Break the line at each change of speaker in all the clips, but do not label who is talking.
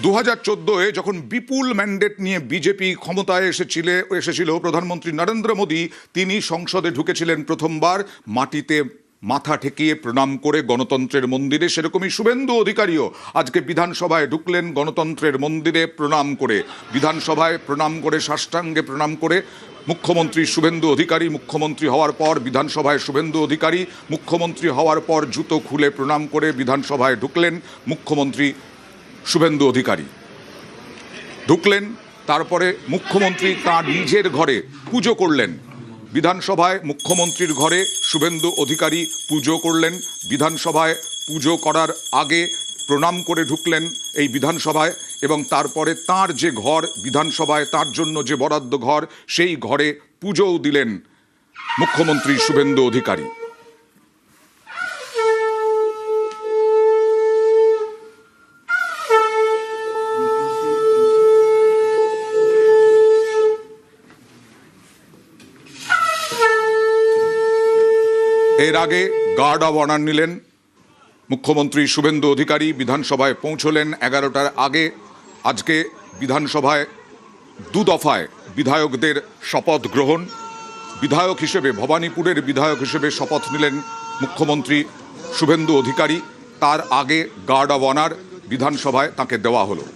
2014-এ যখন বিপুল ম্যান্ডেট নিয়ে বিজেপি ক্ষমতায় এসেছিল প্রধানমন্ত্রী নরেন্দ্র মোদী তিনি সংসদে ঢুকেছিলেন প্রথমবার মাটিতে মাথা ঠেকিয়ে প্রণাম করে গণতন্ত্রের মন্দিরে। সেরকমই শুভেন্দু অধিকারীও আজকে বিধানসভায় ঢুকলেন গণতন্ত্রের মন্দিরে প্রণাম করে, বিধানসভায় প্রণাম করে, সাষ্টাঙ্গে প্রণাম করে। মুখ্যমন্ত্রী শুভেন্দু অধিকারী মুখ্যমন্ত্রী হওয়ার পর বিধানসভায় শুভেন্দু অধিকারী মুখ্যমন্ত্রী হওয়ার পর জুতো খুলে প্রণাম করে বিধানসভায় ঢুকলেন মুখ্যমন্ত্রী শুভেন্দু অধিকারী ঢুকলেন। তারপরে মুখ্যমন্ত্রী তাঁর নিজের ঘরে পুজো করলেন। বিধানসভায় মুখ্যমন্ত্রীর ঘরে শুভেন্দু অধিকারী পুজো করলেন। বিধানসভায় পুজো করার আগে প্রণাম করে ঢুকলেন এই বিধানসভায়, এবং তারপরে তাঁর যে ঘর বিধানসভায়, তার জন্য যে বরাদ্দ ঘর, সেই ঘরে পুজোও দিলেন মুখ্যমন্ত্রী শুভেন্দু অধিকারী। এর আগে গার্ড অব অনার নিলেন মুখ্যমন্ত্রী শুভেন্দু অধিকারী। বিধানসভায় পৌঁছলেন 11টার আগে। আজকে বিধানসভায় দু দফায় বিধায়কদের শপথ গ্রহণ। বিধায়ক হিসেবে, ভবানীপুরের বিধায়ক হিসেবে শপথ নিলেন মুখ্যমন্ত্রী শুভেন্দু অধিকারী। তার আগে গার্ড অব অনার বিধানসভায় তাকে দেওয়া হলো।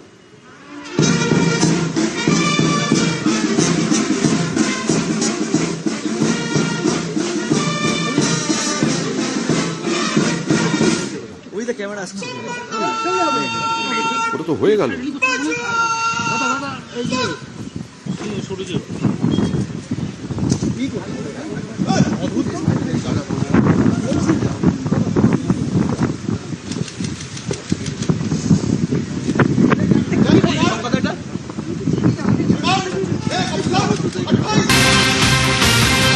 ওটা তো হয়ে গেল।
অদ্ভুত